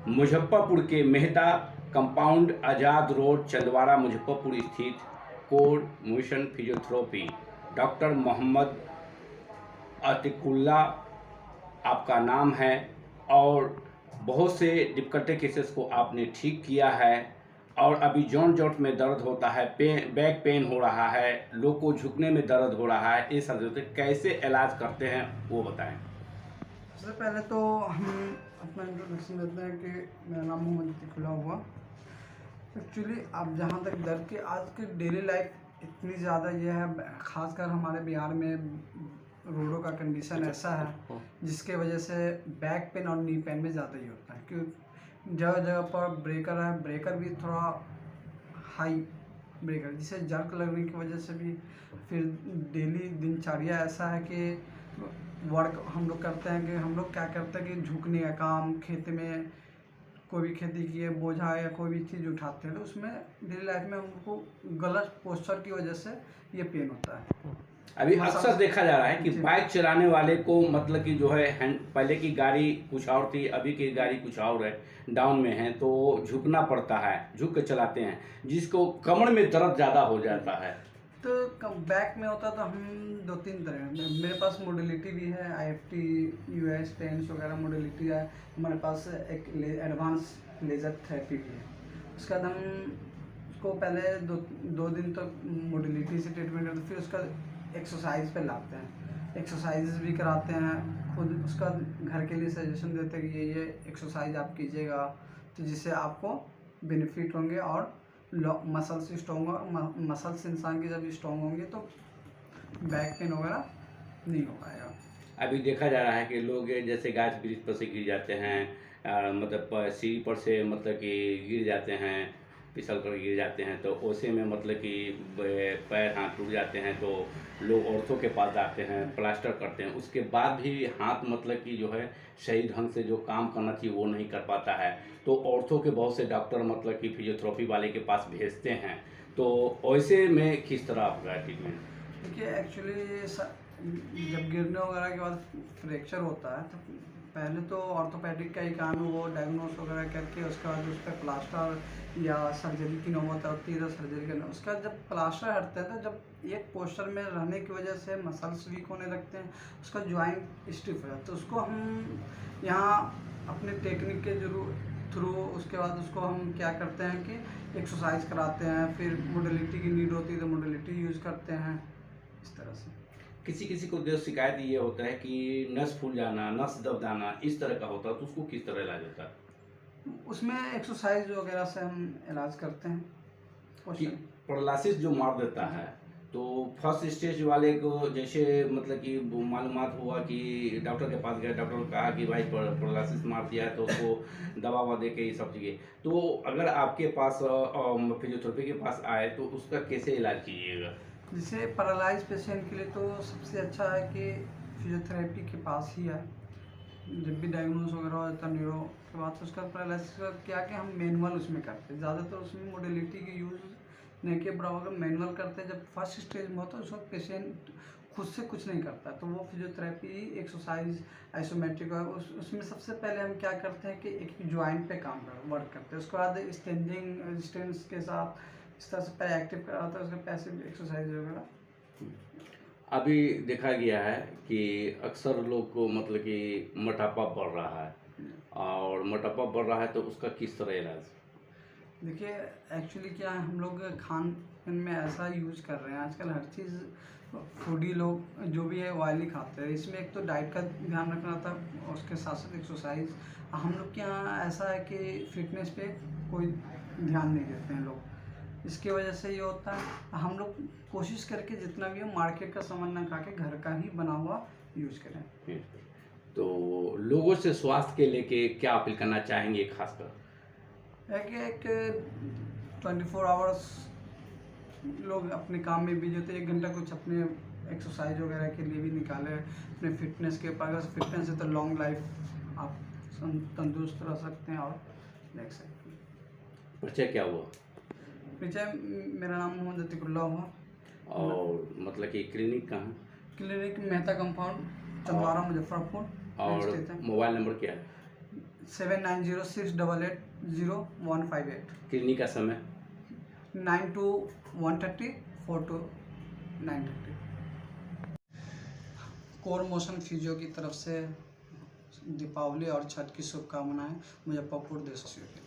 मुजफ्फरपुर के Mehta compound Azad road Chhindwara Muzaffarpur स्थित core motion physiotherapy doctor Mohammad Atikullah आपका नाम है और बहुत से डिफिकल्टी केसेस को आपने ठीक किया है। और अभी जॉइंट जॉइंट में दर्द होता है, बैक पेन हो रहा है, लोग को झुकने में दर्द हो रहा है, ये सब होते कैसे इलाज करते हैं वो बताएं। सबसे पहले तो हम अपना इंट्रोडक्शन देते हैं कि मेरा नाम मोहम्मद अतिकुल्ला हुआ। एक्चुअली अब जहाँ तक दर्द की आज की डेली लाइफ इतनी ज़्यादा ये है, ख़ासकर हमारे बिहार में रोडों का कंडीशन ऐसा है जिसके वजह से बैक पेन और नी पेन में ज़्यादा ही होता है, क्योंकि जगह जगह पर ब्रेकर है, ब्रेकर भी थोड़ा हाई ब्रेकर जिसे जर्क लगने की वजह से भी। फिर डेली दिनचर्या ऐसा है कि वर्क हम लोग करते हैं कि हम लोग क्या करते हैं कि झुकने का काम, खेत में कोई भी खेती की है, बोझा या कोई भी चीज़ उठाते हैं तो उसमें डेली लाइफ में हमको गलत पोस्चर की वजह से ये पेन होता है। अभी अक्सर देखा जा रहा है कि बाइक चलाने वाले को मतलब कि जो है पहले की गाड़ी कुछ और थी, अभी की गाड़ी कुछ और है, डाउन में है तो झुकना पड़ता है, झुक के चलाते हैं जिसको कमर में दर्द ज़्यादा हो जाता है। तो बैक में होता तो हम दो तीन तरह मेरे पास मोडिलिटी भी है, IFT US टेंस वगैरह मोडिलिटी है। हमारे पास एक एडवांस लेज़र थेरेपी भी है। उसके बाद हम उसको पहले दो दिन तक मोडिलिटी से ट्रीटमेंट करते, फिर उसका एक्सरसाइज पे लाते हैं, एक्सरसाइज भी कराते हैं खुद। उसका घर के लिए सजेशन देते हैं कि ये एक्सरसाइज आप कीजिएगा तो जिससे आपको बेनिफिट होंगे और मसल्स स्ट्रॉन्ग और मसल्स इंसान की जब स्ट्रॉन्ग होंगे तो बैक पेन वगैरह नहीं हो पाएगा। अभी देखा जा रहा है कि लोग जैसे गाछ ब्रिज पर से गिर जाते हैं, मतलब सीढ़ी पर से मतलब कि गिर जाते हैं, फिसल कर गिर जाते हैं तो ऐसे में मतलब कि पैर हाथ टूट जाते हैं तो लोग औरतों के पास जाते हैं, प्लास्टर करते हैं, उसके बाद भी हाथ मतलब कि जो है सही ढंग से जो काम करना चाहिए वो नहीं कर पाता है तो औरतों के बहुत से डॉक्टर मतलब कि फिजियोथेरेपी वाले के पास भेजते हैं। तो ऐसे में किस तरह आपका ट्रीटमेंट? देखिए एक्चुअली जब गिरने वगैरह के बाद फ्रैक्चर होता है तो पहले तो ऑर्थोपेडिक का ही काम है, वो डायग्नोस वगैरह करके उसके बाद उस पर प्लास्टर या सर्जरी की नौबत आती है तो सर्जरी करना। उसके बाद जब प्लास्टर हटता है तो जब एक पोस्चर में रहने की वजह से मसल्स वीक होने लगते हैं, उसका ज्वाइंट स्टिफ हो जाता है, तो उसको हम यहाँ अपने टेक्निक के थ्रू उसके बाद उसको हम क्या करते हैं कि एक्सरसाइज कराते हैं, फिर मोडिलिटी की नीड होती है तो मोडिलिटी यूज़ करते हैं, इस तरह से। किसी किसी को जो शिकायत ये होता है कि नस फूल जाना, नस दब जाना, इस तरह का होता है तो उसको किस तरह इलाज होता है? उसमें एक्सरसाइज वगैरह से हम इलाज करते हैं। कि पैरालिसिस जो मार देता है तो फर्स्ट स्टेज वाले को जैसे मतलब कि मालूमात हुआ कि डॉक्टर के पास गया, डॉक्टर ने कहा कि भाई पैरालिसिस मार दिया है तो उसको दवा ववा दे के ये सब चीज़ें, तो अगर आपके पास फिजियोथेरेपी के पास आए तो उसका कैसे इलाज कीजिएगा? जैसे पैरालाइज पेशेंट के लिए तो सबसे अच्छा है कि फिजियोथेरेपी के पास ही आए। जब भी डायग्नोस वगैरह हो जाता है न्यूरो के बाद तो उसका पैरालिसिस का क्या कि हम मैनुअल उसमें करते हैं, ज़्यादातर उसमें मोडिलिटी की यूज़ नहीं के बराबर मैनुअल करते हैं। जब फर्स्ट स्टेज में होता है उस वक्त पेशेंट खुद से कुछ नहीं करता तो वो फिजियोथेरेपी एक्सरसाइज आइसोमेट्रिक उसमें सबसे पहले हम क्या करते हैं कि एक ज्वाइंट पे वर्क करते हैं, उसके बाद स्टैंडिंग रेजिस्टेंस के साथ इस तरह से पहले एक्टिव कराता है, उसके पैसिव एक्सरसाइज वगैरह। अभी देखा गया है कि अक्सर लोग को मतलब कि मोटापा बढ़ रहा है और मोटापा बढ़ रहा है तो उसका किस तरह इलाज? देखिए एक्चुअली क्या है, हम लोग खान पान में ऐसा यूज कर रहे हैं आजकल, हर चीज़ फूडी लोग जो भी है ऑयली खाते हैं। इसमें एक तो डाइट का ध्यान रखना था, उसके साथ साथ एक्सरसाइज। हम लोग के यहाँ ऐसा है कि फिटनेस पे कोई ध्यान नहीं देते हैं लोग, इसकी वजह से ये होता है हम लोग कोशिश करके जितना भी हो मार्केट का सामान ना खा के घर का ही बना हुआ यूज करें। तो लोगों से स्वास्थ्य के लेके क्या अपील करना चाहेंगे खासकर? एक 24 आवर्स लोग अपने काम में बिजी होते हैं, 1 घंटा कुछ अपने एक्सरसाइज वगैरह के लिए भी निकालें अपने फिटनेस के ऊपर। अगर फिटनेस है तो लॉन्ग लाइफ आप तंदुरुस्त रह सकते हैं और देख सकते हैं। परिचय क्या हुआ? परिचय मेरा नाम मोहम्मद अतिकुल्ला हुआ। और मतलब कि क्लिनिक कहाँ? क्लिनिक मेहता कंपाउंड छिंदवाड़ा मुजफ्फरपुर और स्थित है। मोबाइल नंबर क्या है? 7906880158। क्लिनिक का समय? 9 to 1:30, 4 to 9:30। Core motion physio की तरफ से दीपावली और छठ की शुभकामनाएं। मुजफ्फरपुर देश से।